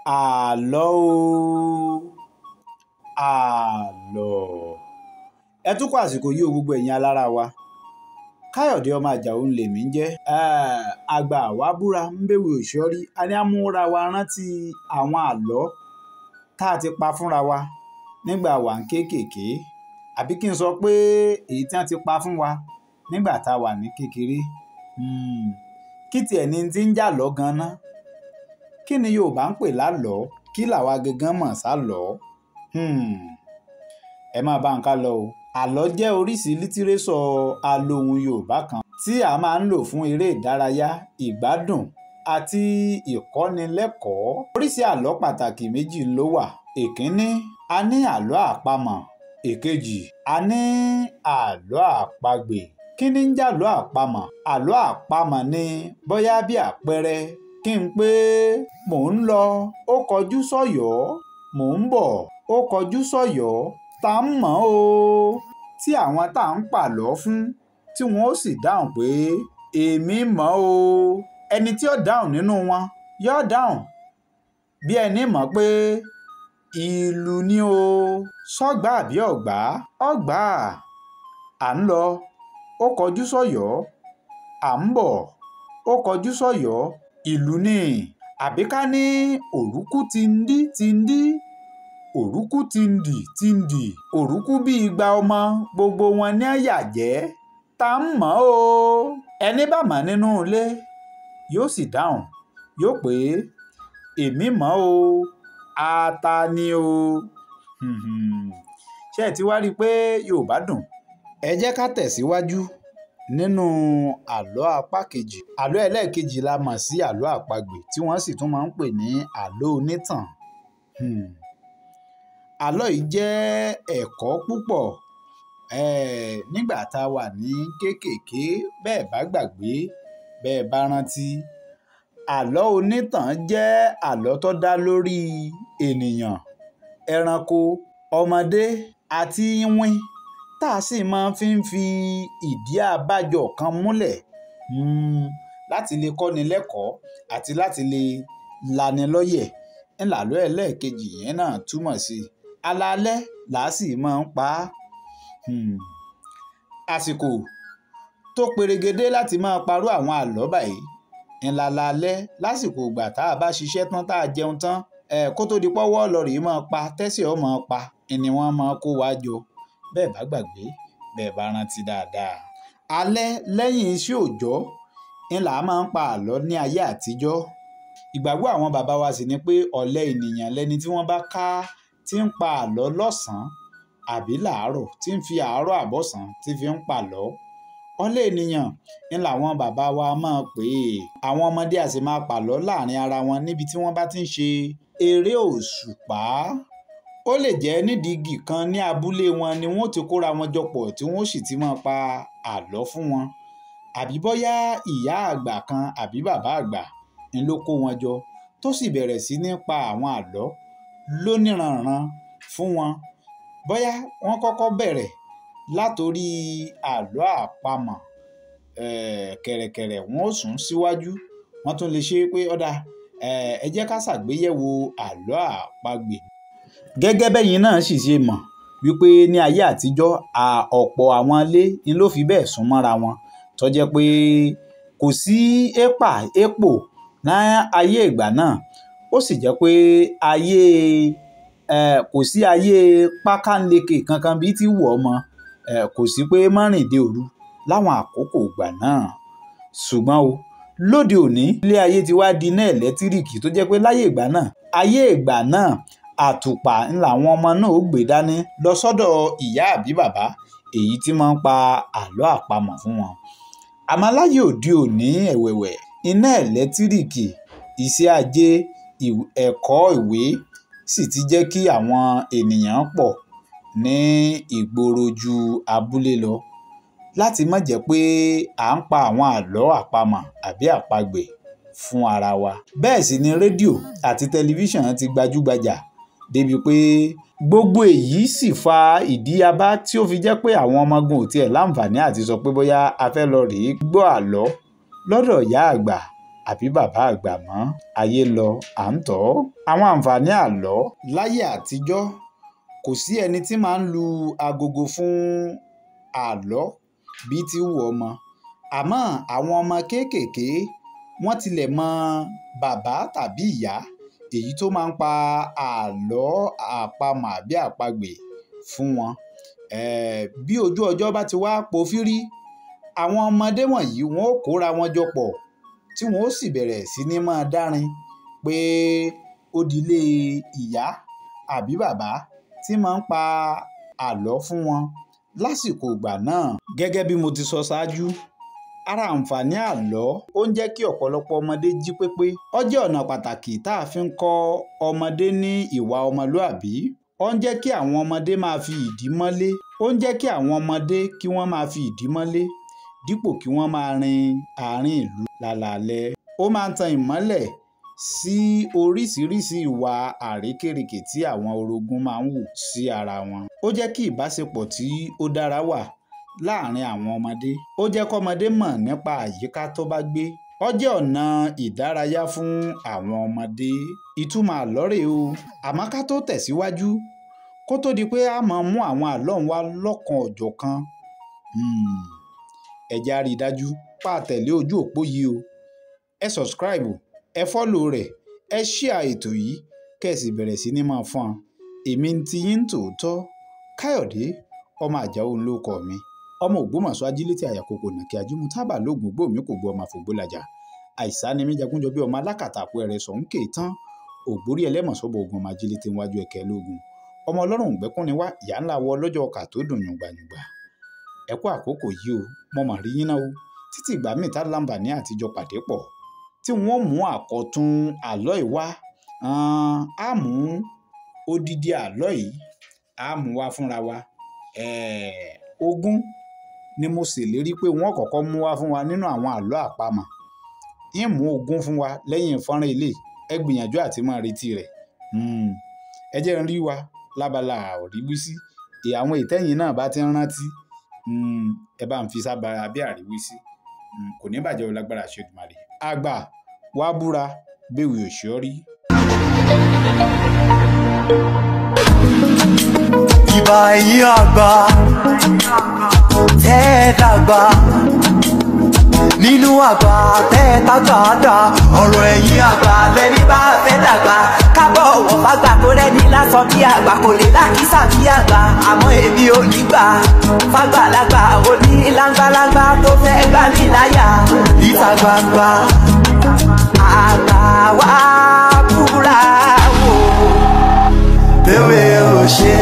Àlọ́ o, àlọ́. Ẹ tún kú àsìkò yìí o gbogbo ẹ̀yin alára wa. Káyọ̀dé ọmọ Àjàó ń lèmi ń jẹ́. Àgbà wa búra ń bèwì òṣọ́rí. A ní àmúra wa rántí àwọn àlọ́ tá a ti pa fúnra wa nígbà wà ń kéékèèké. Àbí kí n sọ pé èyí tí wọ́n ti pa fún wa nígbà tá a wà ní kékeré. Kí tiẹ̀ ni ti ń jà lọ́ gan-an? Kí ni Yorùbá ń pè lálọ́? Kí làwa gangan mọ̀ sálọ́? Ẹ máa bá ń ká lọ o. Àlọ́ jẹ́ oríṣi lítírésọ̀ alohùn Yorùbá kan tí a máa ń lò fún eré ìdárayá, ìgbádùn àti ìkọ́nilẹ́kọ̀ọ́. Oríṣi àlọ́ pàtàkì méjì ló wà. Èkíní, a ní àlọ́ àpamọ̀. Èkejì, a ní àlọ́ àpagbè. Kí ni ń jàlọ́ àpamọ̀? Àlọ́ àpamọ̀ ni bóyá bí àpẹẹrẹ kí n pé mò ń lọ, ó kọjú sọ́yọ́, mò ń bọ̀, ó kọjú sọ́yọ́, tá ń mọ̀ o. Tí àwọn tá ń pàlọ́ fún tí wọ́n ó sì dáhùn pé èmi mọ̀ o. Ẹni tí ó dáhùn nínú wọn yóò dáhùn bí ẹni mọ̀ pé ìlú ni o. Sọ́gbà àbí ọ̀gbà? Ọ̀gbà. À ń lọ, ó kọjú sọ́yọ́, à ń bọ̀, ó kọjú sọ́yọ́, ìlú ni. Àbí ká ní òrúkú ti ń dí ti ń dí, òrúkú ti ń dì ti ń dì, òrúkú bí igba ọmọ gbogbo wọn ní àyà jẹ́, tá ń mọ̀ o. Ẹni bá mọ̀ nínú ilé yóò sì dáhùn, yóò pé èmi mọ̀ o, ata ni o. Ṣé ẹ ti wá rí i pé Yorùbá dùn? Ẹ jẹ́ ká tẹ̀síwájú nínú àlọ́ apá kejì. Àlọ́ ẹlẹ́ẹ̀kejì la mọ̀ sí àlọ́ àpagbè tí wọ́n sì tún máa ń pè ní àlọ́ onítàn. Àlọ́ yìí jẹ́ ẹ̀kọ́ púpọ̀. Nígbà tá a wà ní kéékèèké, bẹ́ẹ̀ bá gbàgbé, bẹ́ẹ̀ bá rántí. Àlọ́ onítàn jẹ́ àlọ́ tó dá lórí ènìyàn, ẹranko, ọmọdé àti iwin tá a sì máa fi ìdí àbájọ kan múlẹ̀ láti lè kọ́ni lẹ́kọ̀ọ́ àti láti lè lani lọ́yẹ̀. Ńlàlọ́ ẹlẹ́ẹ̀kejì yẹn náà túmọ̀ sí alaalẹ́ làá sì máa ń pa á. Àsìkò tó perégedé láti máa parú àwọn àlọ́ báyìí ńlálẹ́ lásìkò ìgbà tá a bá ṣiṣẹ́ tán tá a jẹun tán kó tó di pọ́wọ́ lọ́rìí máa pa tẹ́sí ọ̀ máa pa ni wọ́n máa kó wá jọ. Bẹ́ẹ̀ bá gbàgbé, bẹ́ẹ̀ bá rántí dáadáa. Alẹ́ lẹ́yìn iṣẹ́ òòjọ́ ńlá máa ń pa àlọ́ ní ayé àtijọ́. Ìgbàgbọ́ àwọn bàbá wa sì ni pé ọ̀lẹ ènìyàn lẹni tí wọ́n bá ká tí ń pa àlọ́ lọ́sàn-án àbí làárọ̀ tí ń fi àárọ̀ àbọ̀sán tí fi ń pàlọ́. Ọ̀lẹ ènìyàn ńlá àwọn bàbá wa máa pè é. Àwọn ọmọdé a sì máa pàlọ́ láàrin ara wọn níbi tí wọ́n bá ti ń ṣe eré òṣùpá. Ó lè jẹ́ nídìí igi kan ní abúlé wọn ni wọ́n ti kóra wọn jọ pọ̀ tí wọ́n sì ti máa pa àlọ́ fún wọn. Àbí bóyá ìyá àgbà kan àbí bàbá àgbà ń ló kó wọn jọ tó sì bẹ̀rẹ̀ sí ní pa àwọn àlọ́ lóníranran fún wọn. Bóyá wọ́n kọ́kọ́ bẹ̀rẹ̀ látorí àlọ́ àpamọ̀ kẹ̀rẹ̀kẹ̀rẹ̀ wọ́n ó sún síwájú. Wọ́n tún lè ṣe pé ọ̀dà ẹ jẹ́ ká ṣàgbéyẹ̀wò àlọ́ àpagbè. Gẹ́gẹ́ bẹ́yìn náà sì ṣe mọ̀ wípé ní ayé àtijọ́ ọ̀pọ̀ àwọn ilé ni ló fi bẹ́ẹ̀ sún mọ́ra wọn tó jẹ́ pé kò sí épà épò ní ayé ìgbà náà. Ó sì jẹ́ pé kò sí ayé pákánleke kankan bíi ti wù ọmọ. Kò sí pé márìndé òru láwọn àkókò ìgbà náà. Ṣùgbọ́n o lóde òní ilé ayé ti wá di iná ẹ̀lẹ́tíríkì tó jẹ́ pé ayé ìgbà náà àtùpà ńlá àwọn ọmọ náà ó gbé dání lọ sọ́dọ̀ ìyá àbí bàbá èyí tí máa ń pa àlọ́ àpamọ̀ fún wọn. Àmọ́ láyé òde òní ẹ̀wẹ̀wẹ̀ iná ẹ̀lẹ́tíríkì, iṣẹ́ ajé, ẹ̀kọ́ ìwé sì ti jẹ́ kí àwọn ènìyàn pọ̀ ní ìgboro ju abúlé lọ. Láti má jẹ́ pé à ń pa àwọn àlọ́ àpamọ̀ àbí àpagbè fún ara wa. Bẹ́ẹ̀ sì ni rédíò àti tẹlifíṣàn ti gbajúgbajà débi pé gbogbo èyí sì fa ìdí abá tí ó fi jẹ́ pé àwọn ọmọgun ò tiẹ̀ láǹfààní àti sọ pé bóyá a fẹ́ lọ rèé gbọ́ àlọ́ lọ́dọ̀ ìyá àgbà àbí bàbá àgbà mọ́, ayé lọ à ń tọ́. Àwọn àǹfààní àlọ́ láyé àtijọ́, kò sí ẹni tí máa ń lu agogo fún àlọ́ bíi ti wù ọmọ, àmọ́ àwọn ọmọ kéékèèké wọ́n tilẹ̀ mọ bàbá tàbí ìyá èyí tó máa ń pa àlọ́ àpamọ̀ àbí àpagbè fún wọn. Bí ojú ọjọ́ bá ti wá pòfírí, àwọn ọmọdé wọ̀nyí wọ́n ó kóra wọn jọ pọ̀ tí wọ́n ó sì bẹ̀rẹ̀ sí ní máa dárin pé ó dilé ìyá àbí bàbá tí máa ń pa àlọ́ fún wọn lásìkò ìgbà náà. Gẹ́gẹ́ bí mo ti sọ ṣáájú, ara àǹfààní àlọ́ ó ń jẹ́ kí ọ̀pọ̀lọpọ̀ ọmọdé jí pépé. Ó jẹ́ ọ̀nà pàtàkì tá a fi ń kọ́ ọmọdé ní ìwà ọmọlúàbí. Ó ń jẹ́ kí àwọn ọmọdé máa fi ìdí mọ́lé. Ó ń jẹ́ kí àwọn ọmọdé kí wọ́n máa fi ìdí mọ́lé dípò kí wọ́n máa rin àárín ìlú lálaalẹ́. Ó máa ń tan ìmọ́lẹ̀ sí oríṣiríṣi ìwà àrékérekè tí àwọn orogún máa ń hù sí ara wọn. Ó jẹ́ kí ìbáṣepọ̀ tí ó dára wà láàárín àwọn ọmọdé. Ó jẹ́ kí ọmọdé mọ̀ nípa àyíká tó bá gbé. Ó jẹ́ ọ̀nà ìdárayá fún àwọn ọmọdé. Ìtumọ̀ àlọ́ rèé o. Àmọ́ ká tó tẹ̀síwájú, kó tó di pé a máa mú àwọn àlọ́ wa lọ́kan ọ̀jọ̀kan, ẹ jẹ́ á rí i dájú pa tẹ̀lé ojú òpó yìí o. Ẹ subscribe, ẹ follow rẹ̀, ẹ share ètò yìí kẹ́ ẹ sì bẹ̀rẹ̀ sí ní máa fọ́n. Èmi ti yín tòótọ́, Káyọ̀dé ọmọ Àjàó ló kọ mi. Ọmọ Ògbómọ̀ṣọ́ ajílétí àyàkókò nàkí ajímú tábà lóògùn gbòmí kò gbọ́ ọmọ àfògbólajà. Àìsá ni mí jagunjọ bí ọmọ alákàtà àpò ẹ̀rẹ̀ sọ̀hún kè tán. Ògbórí ẹlẹ́mọ̀sọ́bọ̀ ogun ọmọ ajílétí wájú ẹ̀kẹ́ lógun. Ọmọ ọlọ́run ògbẹ́kúnni wá ìyá ńlá wọ lọ́jọ́ ọkà tó dùn yùngbàyùngbà. Ẹ kú àkókò yìí o, mo mà rí yín náà o. Títí ìgbà míì tá láǹfààní àtijọ́ pàdé pọ̀ tí wọ́n mú àkọ́tún àlọ́ ìwá. Á mú odidi àlọ́ yìí, á mú wá fúnra wa. Ogún ni mo ṣèlérí pé wọ́n kọ́kọ́ mú wá fún wa nínú àwọn àlọ́ àpamọ̀. Ń mú ogún fún wa lẹ́yìn fọ́nrán ilé. Ẹ gbìyànjú àti máa retí rẹ̀. Ẹ jẹ́ ń rí wa lábala àríwísí. Àwọn ìtẹ́yìn náà bá ti ń rántí, ẹ bá ń fi sábàá bí àríwísí. Kò ní bàjẹ́ o lágbára Ṣèdùmàrè. Àgbà wá búra béwì òṣìọ́rí. Ìbà ẹ̀yin àgbà tẹ́ dàgbà, nínú àgbà tẹ́ tàgbà, ọ̀rọ̀ ẹ̀yin àgbà lẹ́ni bá fẹ́ dàgbà. Kábọ̀ wọ̀ fàgbà kó rẹ́ni lásán bí àgbà, kò lè lákìsà bí àgbà. Àmọ́ èmi ò ní gbà fàgbàlagbà òní láńgbàláńgbà tó fẹ́ gbà mí láyà. Ìta gbangba àgbà wá búra wò, bẹ́ẹ̀ ò ṣe